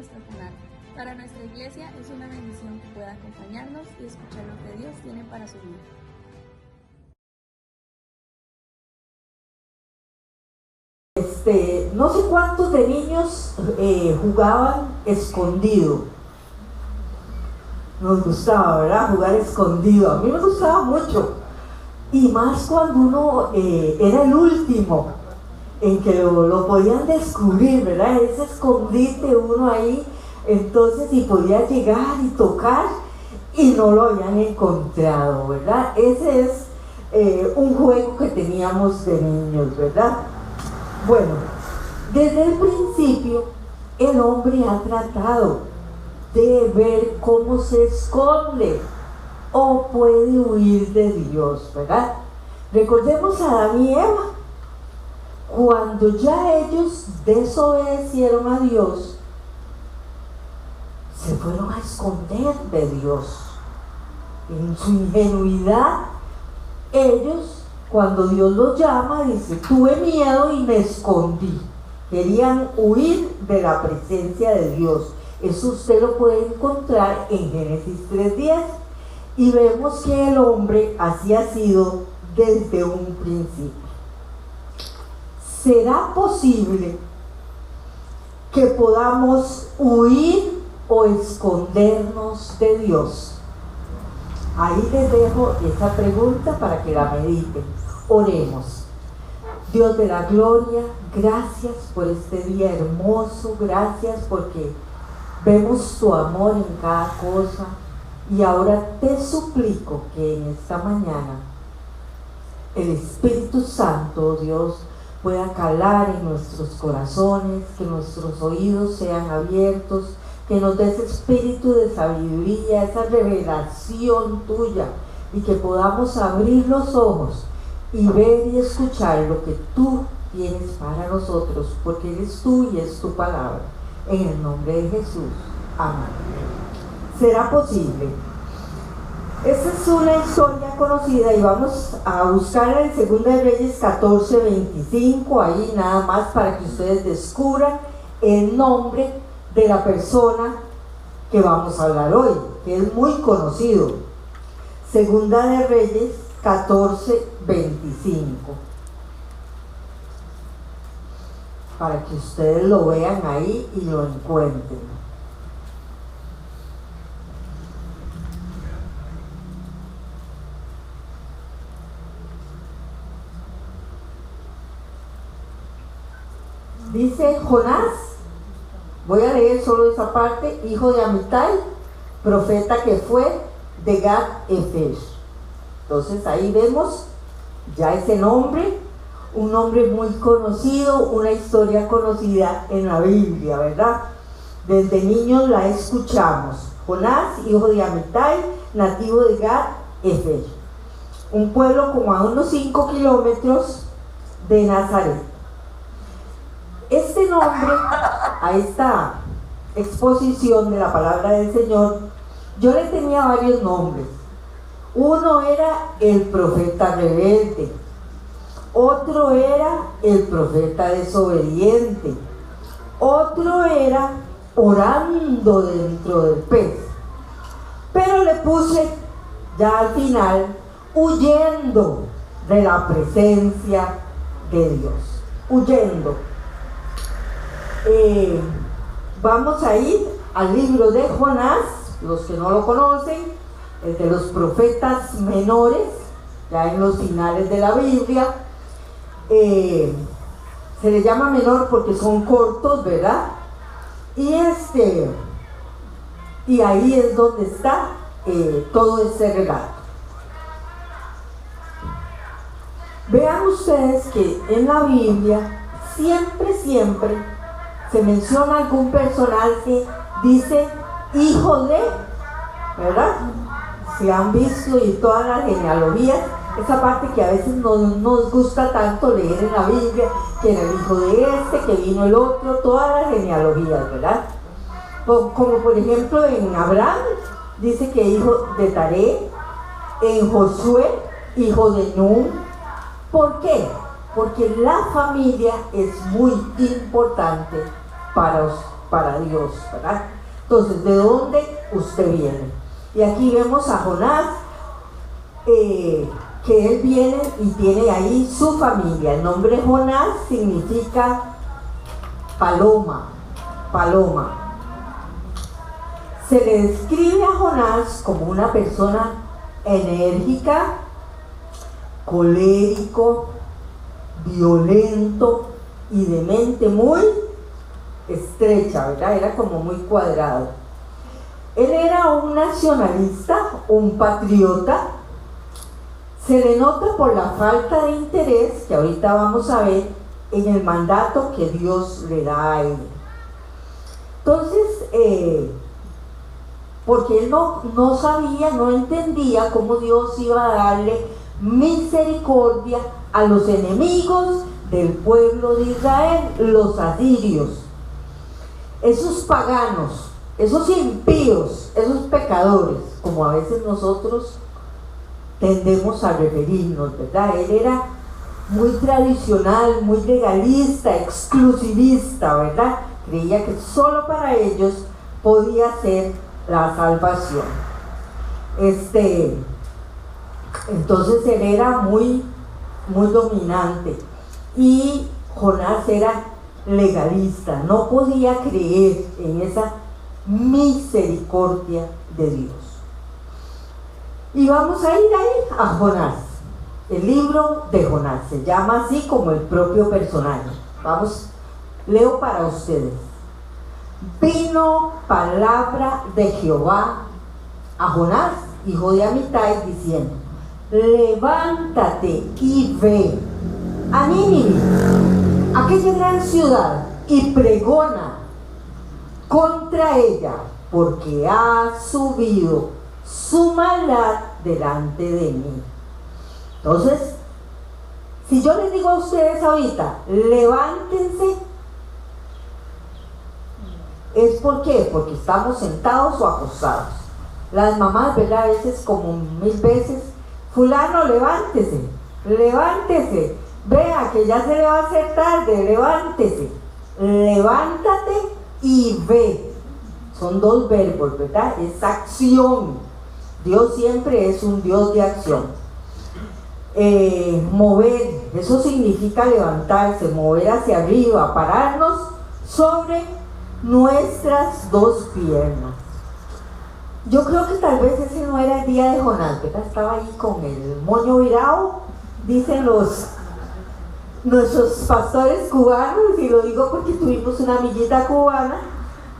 nuestro canal. Para nuestra iglesia es una bendición que pueda acompañarnos y escuchar lo que Dios tiene para su vida. No sé cuántos de niños jugaban escondido. Nos gustaba, ¿verdad? Jugar escondido. A mí me gustaba mucho. Y más cuando uno era el último en que lo podían descubrir, ¿verdad? Ese escondite uno ahí, entonces, y podía llegar y tocar y no lo habían encontrado, ¿verdad? Ese es un juego que teníamos de niños, ¿verdad? Bueno, desde el principio el hombre ha tratado de ver cómo se esconde o puede huir de Dios, ¿verdad? Recordemos a Adán y Eva. Cuando ya ellos desobedecieron a Dios, se fueron a esconder de Dios. En su ingenuidad, ellos, cuando Dios los llama, dice, tuve miedo y me escondí. Querían huir de la presencia de Dios. Eso usted lo puede encontrar en Génesis 3:10. Y vemos que el hombre así ha sido desde un principio. ¿Será posible que podamos huir o escondernos de Dios? Ahí les dejo esa pregunta para que la mediten. Oremos. Dios de la gloria, gracias por este día hermoso, gracias porque vemos tu amor en cada cosa. Y ahora te suplico que en esta mañana el Espíritu Santo, Dios, pueda calar en nuestros corazones, que nuestros oídos sean abiertos, que nos des espíritu de sabiduría, esa revelación tuya, y que podamos abrir los ojos y ver y escuchar lo que tú tienes para nosotros, porque eres tú y es tu palabra. En el nombre de Jesús. Amén. ¿Será posible? Esta es una historia conocida y vamos a buscarla en 2 Reyes 14:25, ahí nada más para que ustedes descubran el nombre de la persona que vamos a hablar hoy, que es muy conocido. 2 Reyes 14:25, para que ustedes lo vean ahí y lo encuentren. Dice Jonás, voy a leer solo esa parte, hijo de Amitai, profeta que fue de Gat-Hefer. Entonces ahí vemos ya ese nombre, un nombre muy conocido, una historia conocida en la Biblia, ¿verdad? Desde niños la escuchamos. Jonás, hijo de Amitai, nativo de Gat-Hefer, un pueblo como a unos 5 kilómetros de Nazaret. Este nombre, a esta exposición de la palabra del Señor, yo le tenía varios nombres. Uno era el profeta rebelde, otro era el profeta desobediente, otro era orando dentro del pez. Pero le puse ya al final huyendo de la presencia de Dios, huyendo. Vamos a ir al libro de Jonás, los que no lo conocen, el de los profetas menores, ya en los finales de la Biblia. Se le llama menor porque son cortos, ¿verdad? Y ahí es donde está todo este relato. Vean ustedes que en la Biblia siempre se menciona algún personaje, dice hijo de, ¿verdad? Si han visto y todas las genealogías, esa parte que a veces no nos gusta tanto leer en la Biblia, que era el hijo de que vino el otro, todas las genealogías, ¿verdad? Como por ejemplo en Abraham, dice que hijo de Taré, en Josué, hijo de Nun. ¿Por qué? Porque la familia es muy importante para Dios, ¿verdad? Entonces, ¿de dónde usted viene? Y aquí vemos a Jonás, que él viene y tiene ahí su familia. El nombre Jonás significa paloma, paloma. Se le describe a Jonás como una persona enérgica, colérico, violento y de mente muy estrecha, ¿verdad? Era como muy cuadrado. Él era un nacionalista, un patriota. Se le nota por la falta de interés, que ahorita vamos a ver, en el mandato que Dios le da a él. Entonces, porque él no sabía, no entendía cómo Dios iba a darle misericordia a los enemigos del pueblo de Israel, los asirios, esos paganos, esos impíos, esos pecadores, como a veces nosotros tendemos a referirnos, ¿verdad? Él era muy tradicional, muy legalista, exclusivista, ¿verdad? Creía que solo para ellos podía ser la salvación. Entonces él era muy dominante, y Jonás era legalista, no podía creer en esa misericordia de Dios. Y vamos a ir ahí a Jonás. El libro de Jonás se llama así como el propio personaje. Vamos, leo para ustedes. Vino palabra de Jehová a Jonás, hijo de Amitai, diciendo: levántate y ve a Nínive, aquella gran ciudad, y pregona contra ella, porque ha subido su maldad delante de mí. Entonces, si yo les digo a ustedes ahorita, levántense, ¿es por qué? Porque estamos sentados o acostados. Las mamás, ¿verdad? A veces, como 1000 veces, fulano, levántese, levántese, vea que ya se le va a hacer tarde, levántese, levántate y ve. Son dos verbos, ¿verdad? Es acción. Dios siempre es un Dios de acción. Mover, eso significa levantarse, mover hacia arriba, pararnos sobre nuestras dos piernas. Yo creo que tal vez ese no era el día de Jonás, ¿verdad? Estaba ahí con el moño virado, dicen nuestros pastores cubanos, y lo digo porque tuvimos una amiguita cubana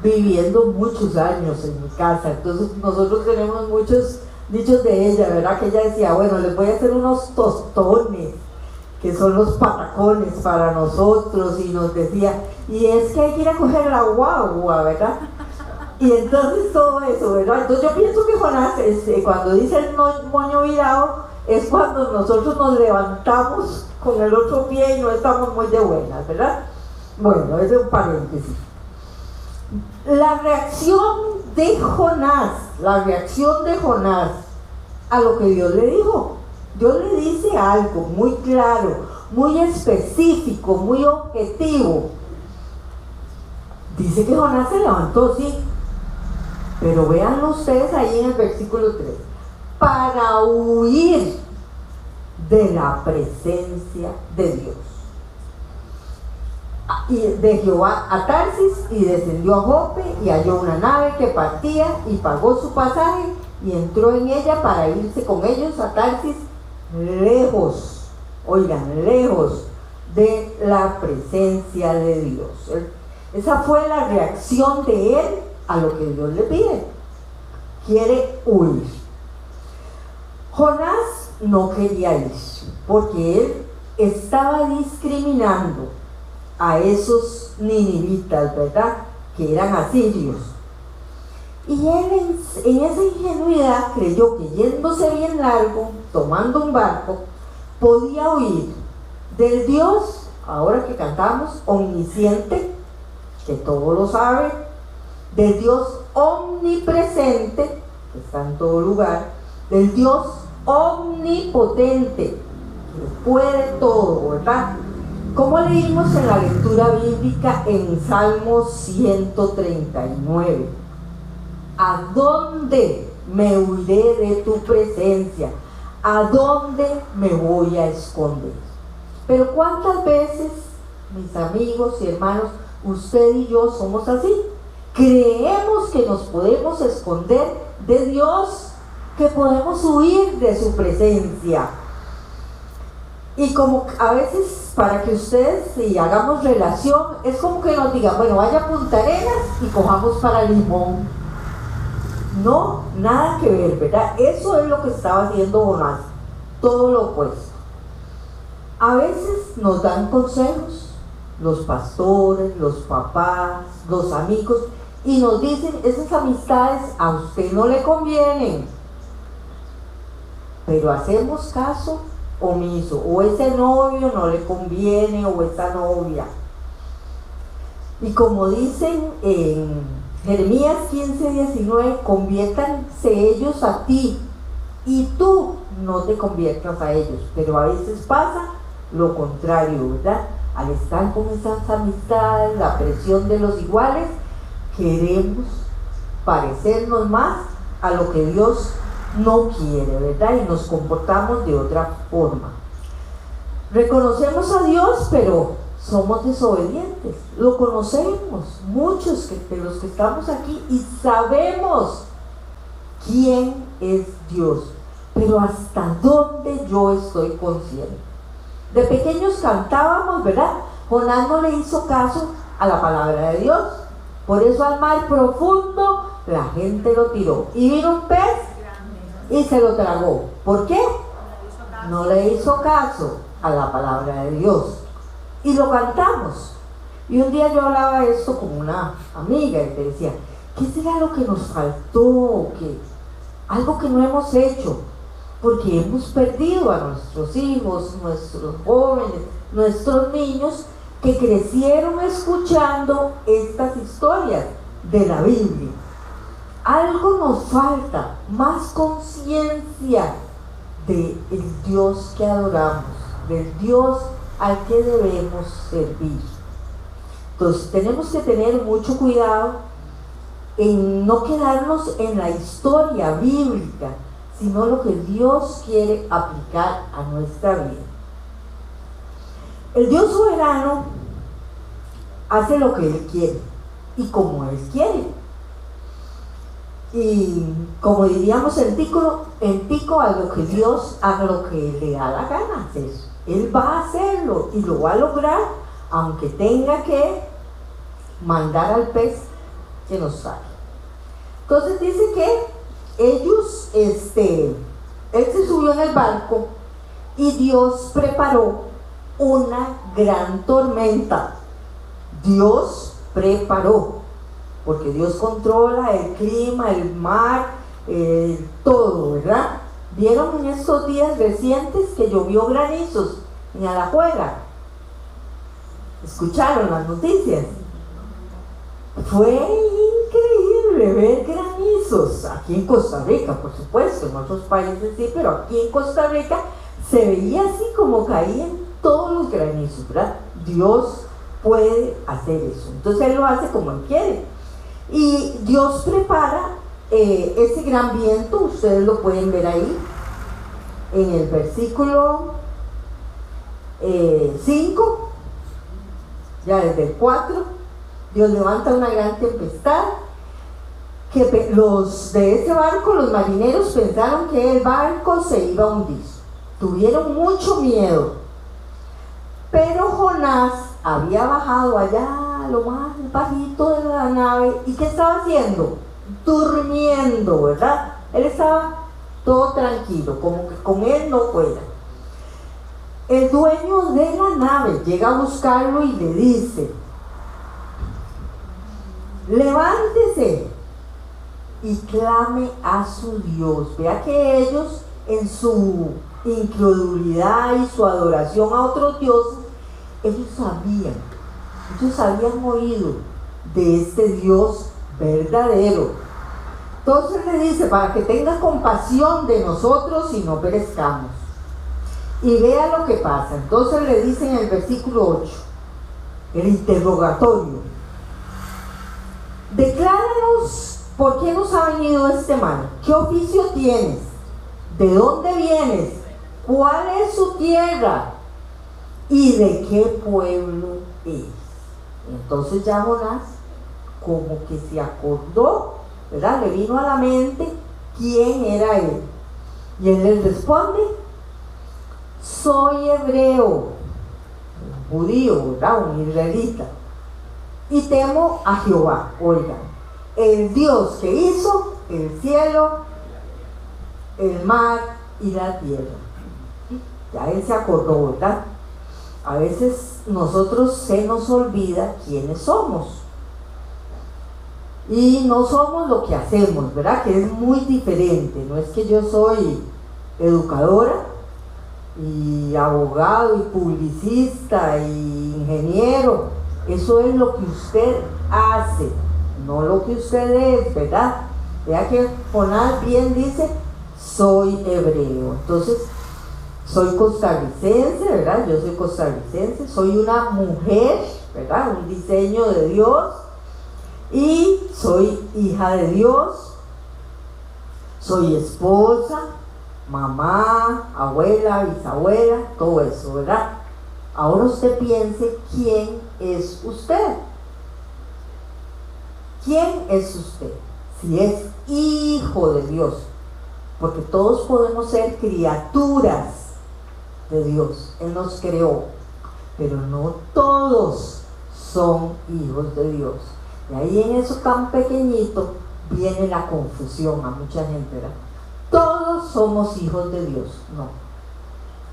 viviendo muchos años en mi casa. Entonces nosotros tenemos muchos dichos de ella, ¿verdad? Que ella decía, bueno, les voy a hacer unos tostones, que son los patacones para nosotros, y nos decía, y es que hay que ir a coger la guagua, ¿verdad? Y entonces todo eso, ¿verdad? Entonces yo pienso que Jonás, cuando dice el moño virado, es cuando nosotros nos levantamos con el otro pie y no estamos muy de buenas, ¿verdad? Bueno, ese es un paréntesis. La reacción de Jonás a lo que Dios le dijo. Dios le dice algo muy claro, muy específico, muy objetivo. Dice que Jonás se levantó, sí, pero véanlo ustedes ahí en el versículo 3, para huir de la presencia de Dios. Y de Jehová a Tarsis, y descendió a Jope, y halló una nave que partía, y pagó su pasaje, y entró en ella para irse con ellos a Tarsis, lejos, oigan, lejos de la presencia de Dios. Esa fue la reacción de él a lo que Dios le pide. Quiere huir. Jonás no quería ir, porque él estaba discriminando a esos ninivitas, ¿verdad? Que eran asirios. Y él en esa ingenuidad creyó que yéndose bien largo, tomando un barco, podía huir del Dios, ahora que cantamos, omnisciente, que todo lo sabe, del Dios omnipresente, que está en todo lugar, del Dios omnipotente, que puede todo, ¿verdad? Como leímos en la lectura bíblica en Salmo 139, ¿a dónde me huiré de tu presencia? ¿A dónde me voy a esconder? Pero ¿cuántas veces, mis amigos y hermanos, usted y yo somos así? Creemos que nos podemos esconder de Dios, que podemos huir de su presencia. Y como a veces, para que ustedes, si hagamos relación, es como que nos digan, bueno, vaya a Punta Arenas y cojamos para Limón. No, nada que ver, ¿verdad? Eso es lo que estaba haciendo Jonás, todo lo opuesto. A veces nos dan consejos los pastores, los papás, los amigos, y nos dicen, esas amistades a usted no le convienen, pero hacemos caso omiso, o ese novio no le conviene, o esa novia. Y como dicen en Jeremías 15:19, conviértanse ellos a ti y tú no te conviertas a ellos. Pero a veces pasa lo contrario, ¿verdad? Al estar con esas amistades, la presión de los iguales, queremos parecernos más a lo que Dios no quiere, ¿verdad? Y nos comportamos de otra forma. Reconocemos a Dios, pero somos desobedientes. Lo conocemos, muchos de los que estamos aquí, y sabemos quién es Dios, pero hasta dónde yo estoy consciente. De pequeños cantábamos, ¿verdad? Jonás no le hizo caso a la palabra de Dios, por eso al mar profundo la gente lo tiró, y vino un pez y se lo tragó. ¿Por qué? No le hizo caso a la palabra de Dios. Y lo cantamos. Y un día yo hablaba esto con una amiga y te decía, ¿qué será lo que nos faltó? Algo que no hemos hecho, porque hemos perdido a nuestros hijos, nuestros jóvenes, nuestros niños, que crecieron escuchando estas historias de la Biblia. Algo nos falta, más conciencia del Dios que adoramos, del Dios al que debemos servir. Entonces tenemos que tener mucho cuidado en no quedarnos en la historia bíblica, sino lo que Dios quiere aplicar a nuestra vida. El Dios soberano hace lo que Él quiere y como Él quiere. Y como diríamos en Tico, a lo que Dios haga lo que le da la gana hacer. Él va a hacerlo y lo va a lograr, aunque tenga que mandar al pez que nos saque. Entonces dice que ellos, él se subió en el barco y Dios preparó una gran tormenta. Dios preparó, porque Dios controla el clima, el mar, todo, ¿verdad? Vieron en estos días recientes que llovió granizos en Alajuela. ¿Escucharon las noticias? Fue increíble ver granizos aquí en Costa Rica, por supuesto, en otros países sí, pero aquí en Costa Rica se veía así como caían todos los granizos, ¿verdad? Dios puede hacer eso, entonces Él lo hace como Él quiere. Y Dios prepara ese gran viento, ustedes lo pueden ver ahí, en el versículo 5, ya desde el 4, Dios levanta una gran tempestad, que los de ese barco, los marineros, pensaron que el barco se iba a hundir, tuvieron mucho miedo, pero Jonás había bajado allá lo más bajito de la nave. ¿Y qué estaba haciendo? Durmiendo, ¿verdad? Él estaba todo tranquilo, como que con él no fuera. El dueño de la nave llega a buscarlo y le dice: levántese y clame a su Dios. Vea que ellos, en su incredulidad y su adoración a otros dioses, ellos habían oído de este Dios verdadero. Entonces le dice, para que tenga compasión de nosotros y no perezcamos. Y vea lo que pasa. Entonces le dice en el versículo 8, el interrogatorio: decláranos por qué nos ha venido este mal, qué oficio tienes, de dónde vienes, cuál es su tierra y de qué pueblo es. Entonces ya Jonás como que se acordó, ¿verdad? Le vino a la mente quién era él. Y él les responde: soy hebreo, un judío, ¿verdad? Un israelita, y temo a Jehová, oigan, el Dios que hizo el cielo, el mar y la tierra. Ya él se acordó, ¿verdad? A veces nosotros se nos olvida quiénes somos y no somos lo que hacemos, ¿verdad? Que es muy diferente. No es que yo soy educadora y abogado y publicista y ingeniero. Eso es lo que usted hace, no lo que usted es, ¿verdad? Vea que Jonás bien dice: soy hebreo. Entonces, soy costarricense, ¿verdad? Yo soy costarricense, soy una mujer, ¿verdad? Un diseño de Dios, y soy hija de Dios, soy esposa, mamá, abuela, bisabuela, todo eso, ¿verdad? Ahora usted piense quién es usted. ¿Quién es usted? Si es hijo de Dios, porque todos podemos ser criaturas de Dios. Él nos creó, pero no todos son hijos de Dios. Y ahí en eso tan pequeñito viene la confusión a mucha gente, ¿verdad? Todos somos hijos de Dios. No,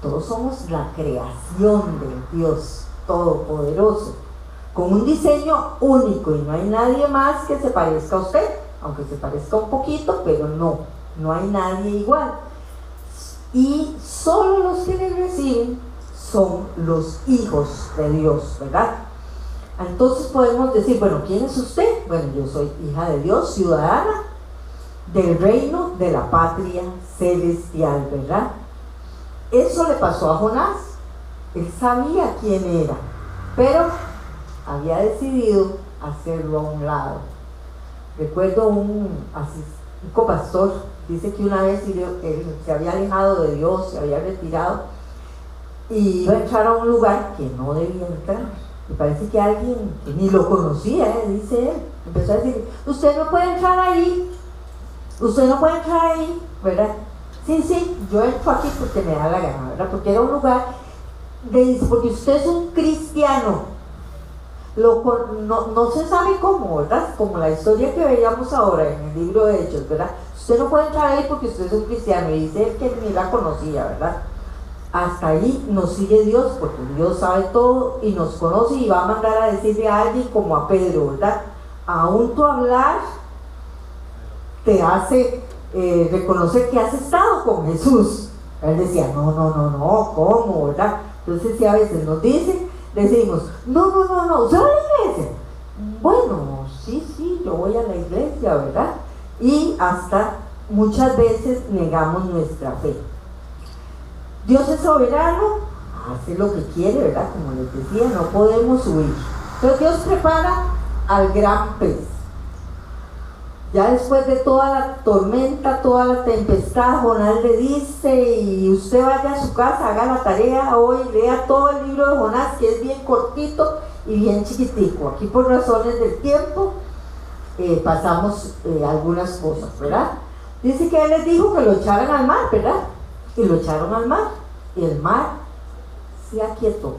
todos somos la creación de Dios Todopoderoso, con un diseño único, y no hay nadie más que se parezca a usted, aunque se parezca un poquito, pero no hay nadie igual. Y solo los que le reciben son los hijos de Dios, ¿verdad? Entonces podemos decir, bueno, ¿quién es usted? Bueno, yo soy hija de Dios, ciudadana del reino de la patria celestial, ¿verdad? Eso le pasó a Jonás. Él sabía quién era, pero había decidido hacerlo a un lado. Recuerdo un copastor, dice que una vez él se había alejado de Dios, se había retirado y iba a entrar a un lugar que no debía entrar. Me parece que alguien que ni lo conocía, dice él, empezó a decir: usted no puede entrar ahí, usted no puede entrar ahí, ¿verdad? Sí, yo entro aquí porque me da la gana, ¿verdad? Porque era un lugar, porque usted es un cristiano. No se sabe cómo, ¿verdad? Como la historia que veíamos ahora en el libro de Hechos, ¿verdad? Usted no puede entrar ahí porque usted es un cristiano, y dice él que ni la conocía, ¿verdad? Hasta ahí nos sigue Dios, porque Dios sabe todo y nos conoce, y va a mandar a decirle a alguien como a Pedro, ¿verdad? Aún tu hablar te hace reconocer que has estado con Jesús. Él decía: no, ¿cómo, verdad? Entonces, si a veces nos dicen, decimos: no, ¿usted va a la iglesia? Bueno, sí, yo voy a la iglesia, ¿verdad? Y hasta muchas veces negamos nuestra fe. Dios es soberano, hace lo que quiere, ¿verdad? Como les decía, no podemos huir. Entonces Dios prepara al gran pez. Ya después de toda la tormenta, toda la tempestad, Jonás le dice: y usted vaya a su casa, haga la tarea hoy, lea todo el libro de Jonás, que es bien cortito y bien chiquitico. Aquí, por razones del tiempo, pasamos algunas cosas, ¿verdad? Dice que él les dijo que lo echaran al mar, ¿verdad? Y lo echaron al mar, y el mar se aquietó.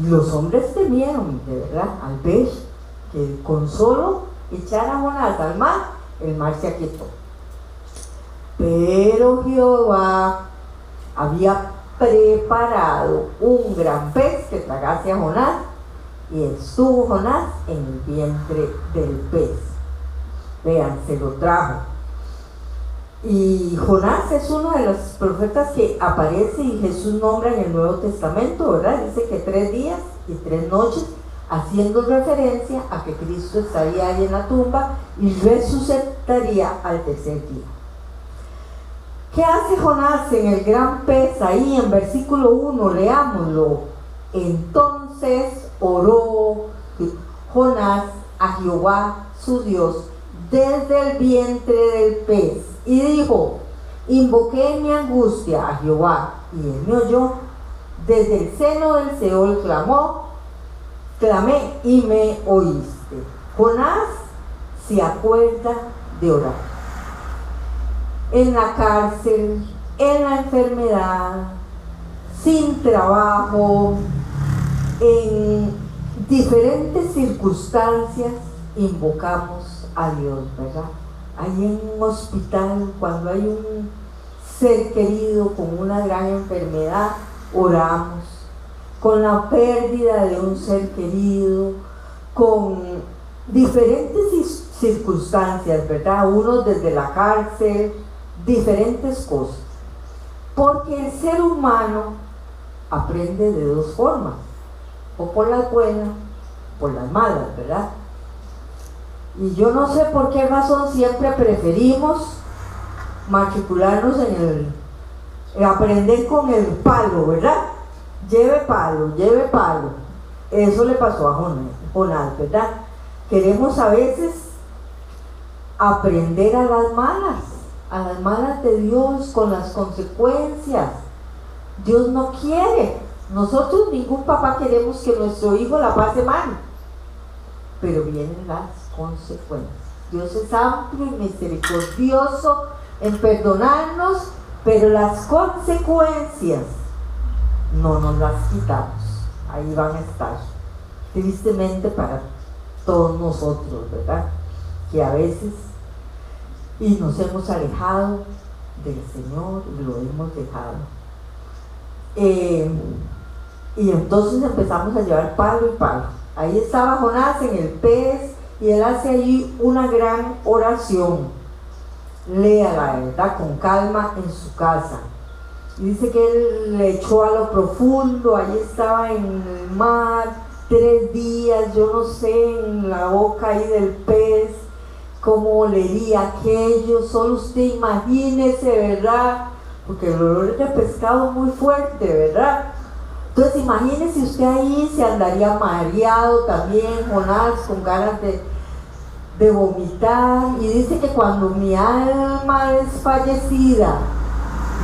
Y los hombres temieron, de verdad, al ver que con solo echar a Jonás al mar, el mar se aquietó. Pero Jehová había preparado un gran pez que tragase a Jonás, y estuvo Jonás en el vientre del pez. Vean, se lo trajo. Y Jonás es uno de los profetas que aparece y Jesús nombra en el Nuevo Testamento, ¿verdad? Dice que 3 días y 3 noches, haciendo referencia a que Cristo estaría ahí en la tumba y resucitaría al tercer día. ¿Qué hace Jonás en el gran pez? Ahí en versículo 1, leámoslo. Entonces oró Jonás a Jehová su Dios desde el vientre del pez y dijo: invoqué en mi angustia a Jehová y él me oyó. Desde el seno del Seol clamé y me oíste. Jonás se acuerda de orar. En la cárcel, en la enfermedad, sin trabajo, en diferentes circunstancias, invocamos a Dios, ¿verdad? Ahí en un hospital, cuando hay un ser querido con una gran enfermedad, oramos. Con la pérdida de un ser querido, con diferentes circunstancias, ¿verdad? Unos desde la cárcel, diferentes cosas. Porque el ser humano aprende de dos formas, o por las buenas, o por las malas, ¿verdad? Y yo no sé por qué razón siempre preferimos matricularnos en aprender con el palo, ¿verdad? Lleve palo. Eso le pasó a Jonás, ¿verdad? Queremos a veces aprender a las malas de Dios, con las consecuencias. Dios no quiere. Nosotros, ningún papá, queremos que nuestro hijo la pase mal, pero vienen las consecuencias. Dios es amplio y misericordioso en perdonarnos, pero las consecuencias no nos las quitamos. Ahí van a estar, tristemente para todos nosotros, ¿verdad? Que a veces y nos hemos alejado del Señor y lo hemos dejado. Y entonces empezamos a llevar palo y palo. Ahí estaba Jonás en el pez y él hace allí una gran oración. Léala, ¿verdad? Con calma en su casa. Y dice que él le echó a lo profundo, ahí estaba en el mar 3 días, yo no sé, en la boca ahí del pez, cómo olería aquello. Solo usted imagínese, ¿verdad? Porque el olor es de pescado muy fuerte, ¿verdad? Entonces imagínese usted ahí, se andaría mareado también, Jonás, con ganas de vomitar. Y dice que cuando mi alma desfallecida,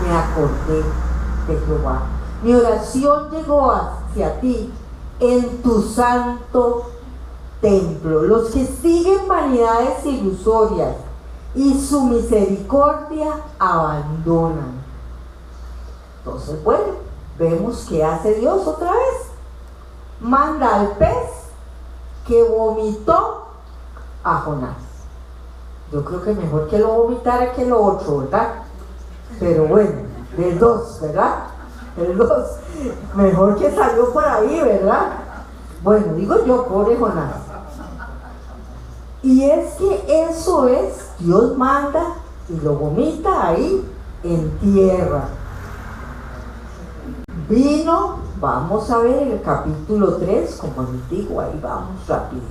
me acordé de Jehová. Mi oración llegó hacia ti en tu santo templo. Los que siguen vanidades ilusorias y su misericordia abandonan. Entonces, bueno, vemos que hace Dios otra vez. Manda al pez que vomitó a Jonás. Yo creo que mejor que lo vomitara que lo otro, ¿verdad? Pero bueno, de dos, ¿verdad? El dos, mejor que salió por ahí, ¿verdad? Bueno, digo yo, pobre Jonás. Y es que eso es, Dios manda y lo vomita ahí en tierra. Vino, vamos a ver el capítulo 3, como les digo, ahí vamos rápido.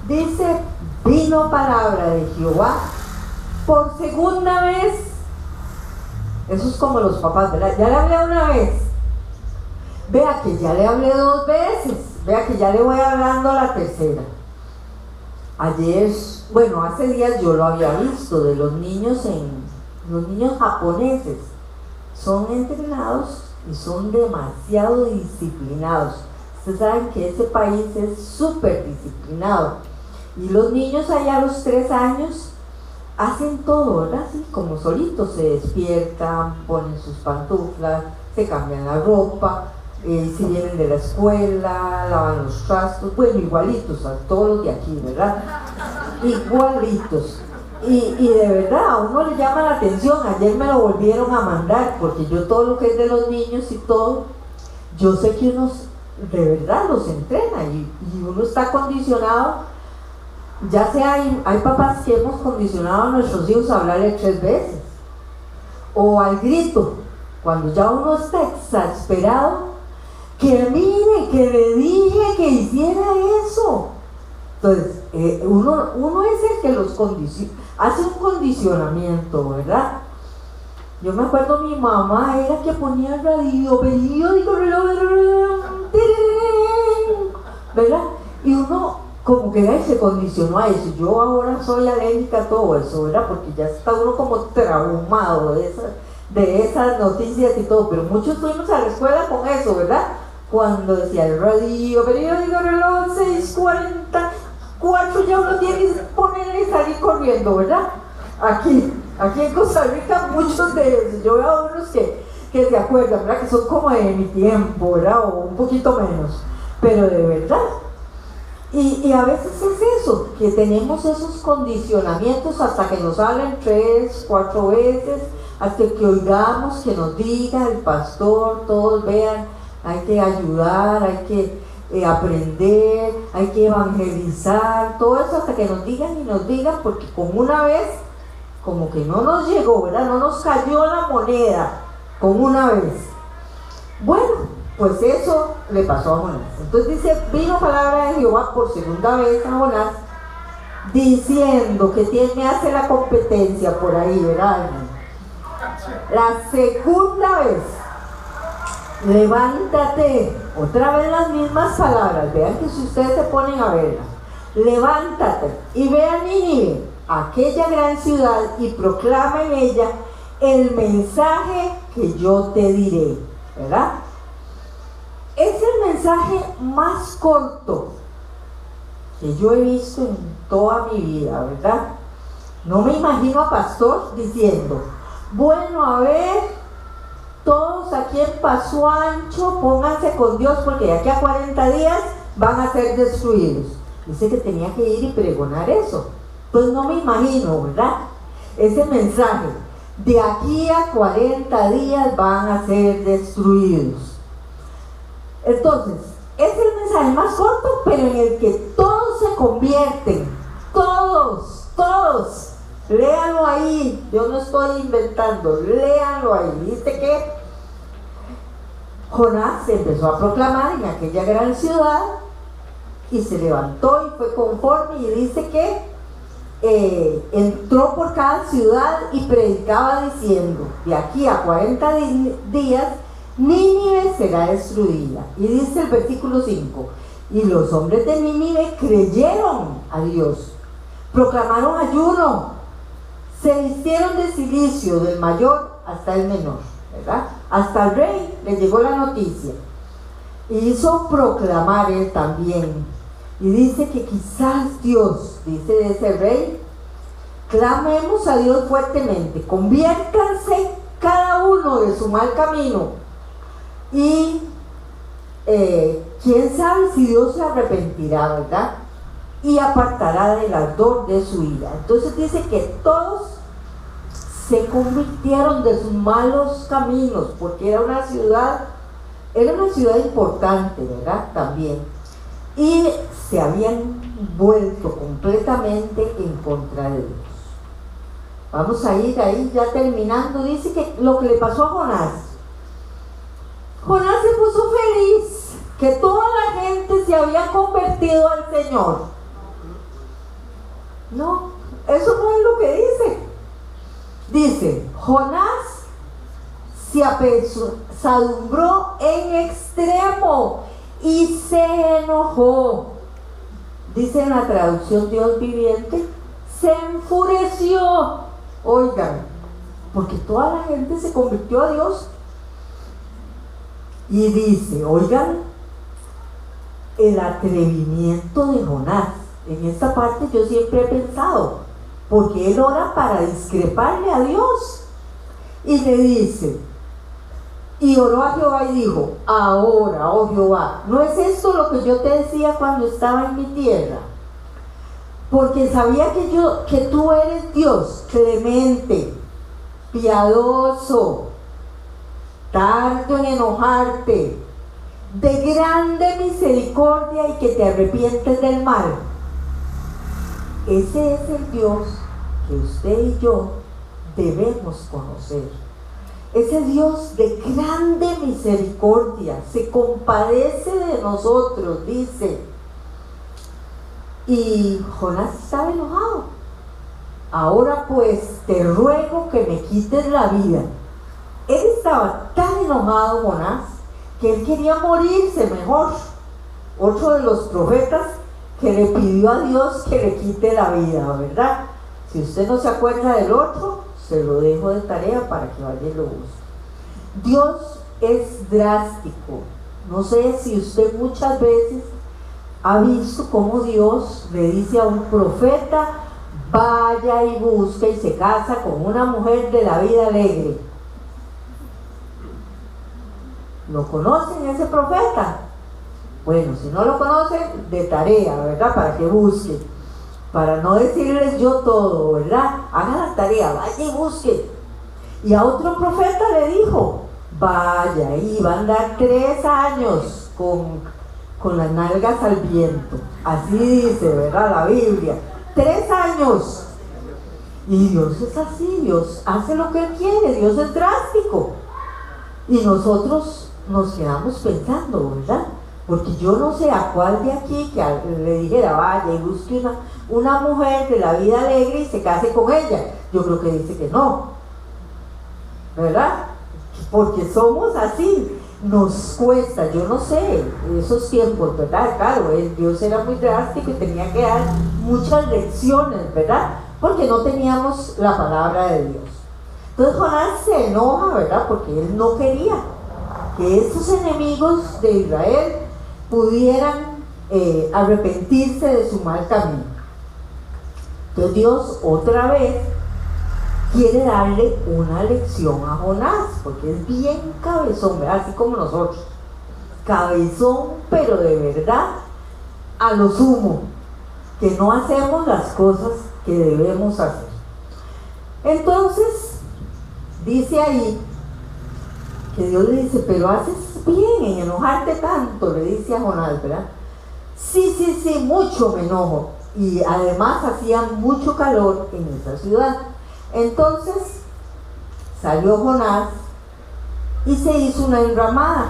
Dice, vino palabra de Jehová por segunda vez. Eso es como los papás, ¿verdad? Ya le hablé una vez. Vea que ya le hablé 2 veces. Vea que ya le voy hablando la tercera. Ayer, bueno, hace días yo lo había visto de los niños japoneses. Son entrenados y son demasiado disciplinados. Ustedes saben que ese país es súper disciplinado. Y los niños allá a los 3 años hacen todo, ¿verdad? Así como solitos, se despiertan, ponen sus pantuflas, se cambian la ropa, si vienen de la escuela, lavan los trastos, bueno, igualitos a todos los de aquí, ¿verdad? Igualitos. Y de verdad, a uno le llama la atención. Ayer me lo volvieron a mandar, porque yo todo lo que es de los niños y todo, yo sé que uno de verdad los entrena y uno está condicionado. Ya sea, hay papás que hemos condicionado a nuestros hijos a hablarle 3 veces, o al grito, cuando ya uno está exasperado, que mire, que le dije que hiciera eso. Entonces, uno es el que los condiciona, hace un condicionamiento, ¿verdad? Yo me acuerdo mi mamá era que ponía el radio, periódico, ¿verdad? Y uno como que ya se condicionó a eso. Yo ahora soy alérgica a todo eso, ¿verdad? Porque ya está uno como traumado de esas noticias y todo, pero muchos fuimos a la escuela con eso, ¿verdad? Cuando decía el radio, periódico, reloj, 6:44, ya uno tiene que ponerle y salir corriendo, ¿verdad? Aquí en Costa Rica muchos de ellos, yo veo a unos que se acuerdan, ¿verdad? Que son como de mi tiempo, ¿verdad? O un poquito menos, pero de verdad. Y a veces es eso, que tenemos esos condicionamientos hasta que nos hablen 3, 4 veces, hasta que oigamos que nos diga el pastor, todos vean, hay que ayudar, hay que aprender, hay que evangelizar, todo eso hasta que nos digan, porque con una vez, como que no nos llegó, ¿verdad? No nos cayó la moneda con una vez. Bueno, pues eso le pasó a Jonás. Entonces dice, vino palabra de Jehová por segunda vez a Jonás, diciendo que me hace la competencia por ahí, ¿verdad? La segunda vez, levántate, otra vez las mismas palabras, vean que si ustedes se ponen a verlas, levántate y ve a Nínive, aquella gran ciudad, y proclama en ella el mensaje que yo te diré, ¿verdad? Es el mensaje más corto que yo he visto en toda mi vida, ¿verdad? No me imagino a pastor diciendo, bueno, a ver, todos aquí en Paso Ancho, pónganse con Dios porque de aquí a 40 días van a ser destruidos. Dice que tenía que ir y pregonar eso. Pues no me imagino, ¿verdad? Ese mensaje, de aquí a 40 días van a ser destruidos. Entonces, es el mensaje más corto, pero en el que todos se convierten, todos. Léanlo ahí, yo no estoy inventando, léanlo ahí. Dice que Jonás se empezó a proclamar en aquella gran ciudad y se levantó y fue conforme, y dice que entró por cada ciudad y predicaba diciendo, de aquí a 40 días Nínive será destruida. Y dice el versículo 5, y los hombres de Nínive creyeron a Dios, proclamaron ayuno, se vistieron de cilicio del mayor hasta el menor, ¿verdad? Hasta el rey le llegó la noticia y hizo proclamar él también, y dice que quizás Dios, dice ese rey, clamemos a Dios fuertemente, conviértanse cada uno de su mal camino, y quién sabe si Dios se arrepentirá, ¿verdad? Y apartará del ardor de su ira. Entonces dice que todos se convirtieron de sus malos caminos, porque era una ciudad importante, ¿verdad? También. Y se habían vuelto completamente en contra de Dios. Vamos a ir ahí ya terminando. Dice que lo que le pasó a Jonás se puso feliz, que toda la gente se había convertido al Señor. No, eso no es lo que dice. Dice, Jonás se apesadumbró en extremo y se enojó. Dice en la traducción Dios viviente, se enfureció. Oigan, porque toda la gente se convirtió a Dios. Y dice, oigan, el atrevimiento de Jonás. En esta parte yo siempre he pensado, porque él ora para discreparle a Dios. Y le dice, y oró a Jehová y dijo, ahora, oh Jehová, ¿no es esto lo que yo te decía cuando estaba en mi tierra? Porque sabía que tú eres Dios clemente, piadoso, tardo en enojarte, de grande misericordia y que te arrepientes del mal. Ese es el Dios que usted y yo debemos conocer. Ese Dios de grande misericordia, se compadece de nosotros, dice. Y Jonás estaba enojado. Ahora pues te ruego que me quites la vida, Él estaba tan enojado, Jonás, que él quería morirse mejor. Otro de los profetas que le pidió a Dios que le quite la vida, ¿verdad? Si usted no se acuerda del otro, se lo dejo de tarea para que vaya y lo busque. Dios es drástico. No sé si usted muchas veces ha visto cómo Dios le dice a un profeta: vaya y busque y se casa con una mujer de la vida alegre. ¿Lo conocen ese profeta? Bueno, si no lo conocen, de tarea, ¿verdad? Para que busque. Para no decirles yo todo, ¿verdad? Hagan la tarea, vaya y busque. Y a otro profeta le dijo: vaya, y va a andar 3 años con las nalgas al viento. Así dice, ¿verdad? La Biblia. 3 años. Y Dios es así, Dios hace lo que Él quiere, Dios es drástico. Y nosotros nos quedamos pensando, ¿verdad? Porque yo no sé a cuál de aquí que le dijera: vaya y busque una mujer de la vida alegre y se case con ella. Yo creo que dice que no, ¿verdad? Porque somos así, nos cuesta. Yo no sé, esos tiempos, ¿verdad? Claro, Dios era muy drástico y tenía que dar muchas lecciones, ¿verdad? Porque no teníamos la palabra de Dios. Entonces Jonás se enoja, ¿verdad? Porque él no quería que estos enemigos de Israel pudieran arrepentirse de su mal camino. Entonces Dios otra vez quiere darle una lección a Jonás, porque es bien cabezón, ¿verdad? Así como nosotros, cabezón, pero de verdad a lo sumo, que no hacemos las cosas que debemos hacer. Entonces dice ahí que Dios le dice: pero haces bien en enojarte tanto, le dice a Jonás, ¿verdad? Sí, mucho me enojo. Y además hacía mucho calor en esa ciudad. Entonces salió Jonás y se hizo una enramada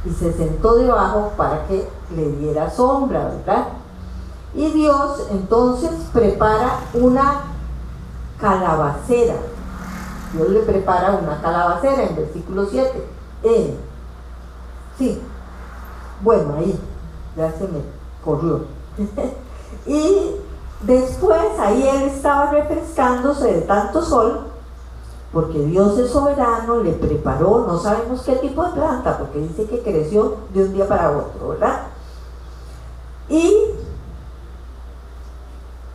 y se sentó debajo para que le diera sombra, ¿verdad? Y Dios entonces prepara una calabacera. Dios le prepara una calabacera en versículo 7. Sí, bueno, ahí ya se me corrió. Y después ahí él estaba refrescándose de tanto sol, porque Dios es soberano, le preparó, no sabemos qué tipo de planta, porque dice que creció de un día para otro, ¿verdad? Y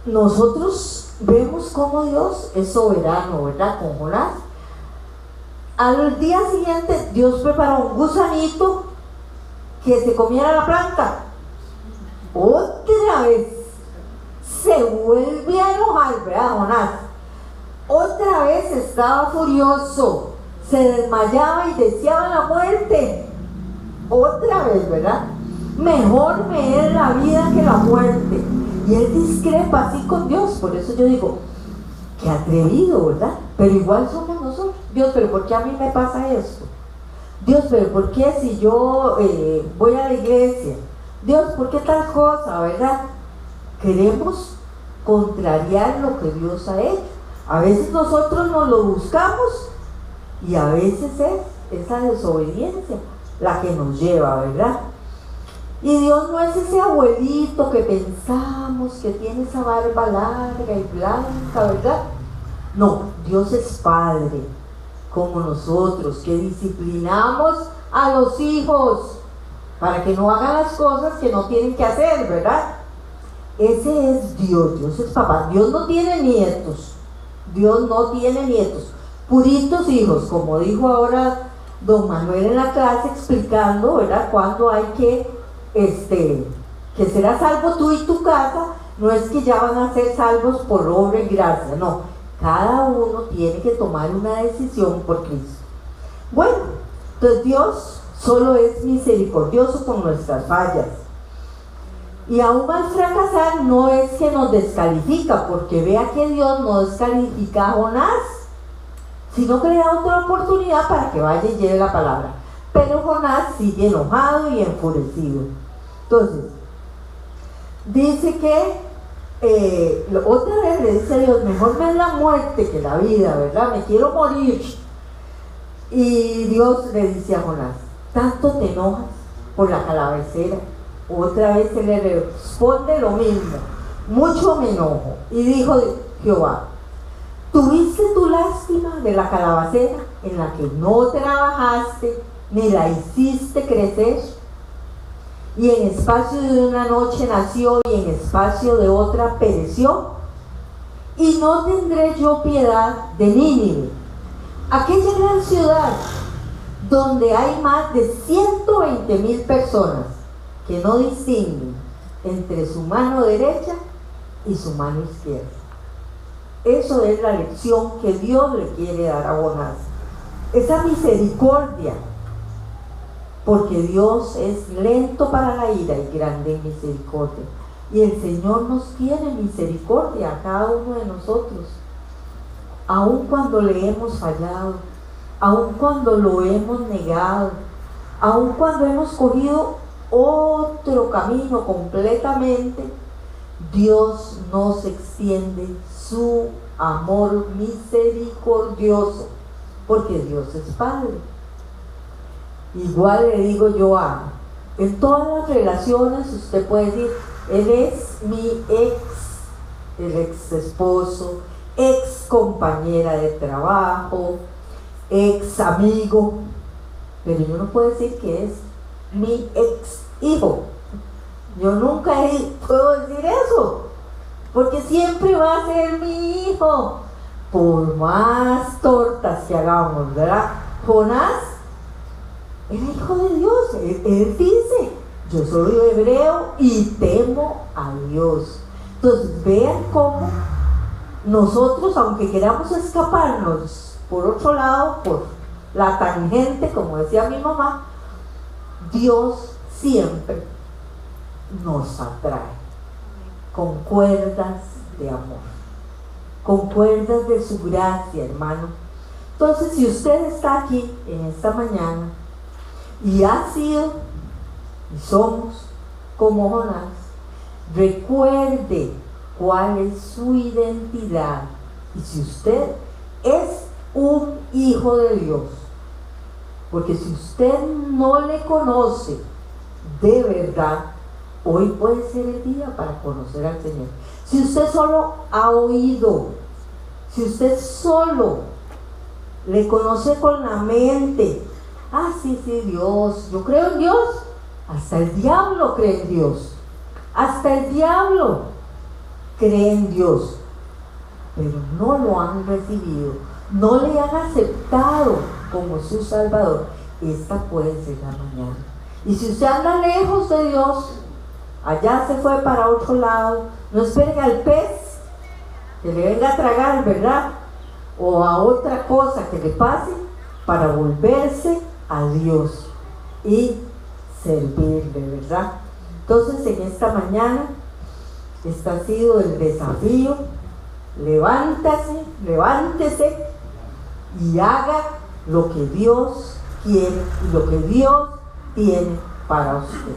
nosotros vemos cómo Dios es soberano, ¿verdad? Con Jonás. Al día siguiente Dios preparó un gusanito que se comiera la planta. Otra vez se vuelve a enojar, ¿verdad, Jonás? Otra vez estaba furioso, se desmayaba y deseaba la muerte. Otra vez, ¿verdad? Mejor me es la vida que la muerte. Y él discrepa así con Dios. Por eso yo digo, qué atrevido, ¿verdad? Pero igual somos nosotros. Dios, pero ¿por qué a mí me pasa esto? Dios, pero ¿por qué si yo voy a la iglesia? Dios, ¿por qué tal cosa, verdad? Queremos contrariar lo que Dios ha hecho. A veces nosotros nos lo buscamos y a veces es esa desobediencia la que nos lleva, ¿verdad? Y Dios no es ese abuelito que pensamos que tiene esa barba larga y blanca, ¿verdad? No, Dios es Padre, como nosotros, que disciplinamos a los hijos para que no hagan las cosas que no tienen que hacer, ¿verdad? Ese es Dios, Dios es papá. Dios no tiene nietos, Dios no tiene nietos, puritos hijos, como dijo ahora don Manuel en la clase explicando, ¿verdad? Cuando hay que serás salvo tú y tu casa. No es que ya van a ser salvos por obra y gracia, no, cada uno tiene que tomar una decisión por Cristo. Bueno, entonces Dios solo es misericordioso con nuestras fallas, y aún al fracasar no es que nos descalifica, porque vea que Dios no descalifica a Jonás, sino que le da otra oportunidad para que vaya y lleve la palabra. Pero Jonás sigue enojado y enfurecido. Entonces dice que otra vez le dice a Dios: mejor me es la muerte que la vida, ¿verdad? Me quiero morir. Y Dios le dice a Jonás: ¿tanto te enojas por la calabacera? Otra vez se le responde lo mismo: mucho me enojo. Y dijo Jehová: ¿tuviste tu lástima de la calabacera en la que no trabajaste ni la hiciste crecer? Y en espacio de una noche nació y en espacio de otra pereció. Y no tendré yo piedad de Nínive, aquella gran ciudad donde hay más de 120,000 personas que no distinguen entre su mano derecha y su mano izquierda. Eso es la lección que Dios le quiere dar a Jonás. Esa misericordia, porque Dios es lento para la ira y grande en misericordia. Y el Señor nos tiene misericordia a cada uno de nosotros, aun cuando le hemos fallado, aun cuando lo hemos negado, aun cuando hemos cogido otro camino completamente. Dios nos extiende su amor misericordioso, porque Dios es Padre. Igual le digo yo a, en todas las relaciones usted puede decir: él es mi el ex esposo, ex compañera de trabajo, ex amigo, pero yo no puedo decir que es mi ex hijo. Yo nunca puedo decir eso, porque siempre va a ser mi hijo, por más tortas que hagamos, ¿verdad? Jonás era hijo de Dios. Él dice: yo soy hebreo y temo a Dios. Entonces vean cómo nosotros, aunque queramos escaparnos por otro lado, por la tangente, como decía mi mamá, Dios siempre nos atrae con cuerdas de amor, con cuerdas de su gracia, hermano. Entonces, si usted está aquí en esta mañana y ha sido y somos como Jonás, recuerde cuál es su identidad. Y si usted es un hijo de Dios, porque si usted no le conoce de verdad, hoy puede ser el día para conocer al Señor. Si usted solo ha oído, si usted solo le conoce con la mente: ah, sí, Dios, yo creo en Dios. Hasta el diablo cree en Dios, hasta el diablo cree en Dios, pero no lo han recibido, no le han aceptado como su Salvador. Esta puede ser la mañana. Y si usted anda lejos de Dios, allá se fue para otro lado, no esperen al pez que le venga a tragar, ¿verdad? O a otra cosa que le pase, para volverse a Dios y servirle, ¿verdad? Entonces, en esta mañana, este ha sido el desafío. Levántese y haga lo que Dios quiere y lo que Dios tiene para usted.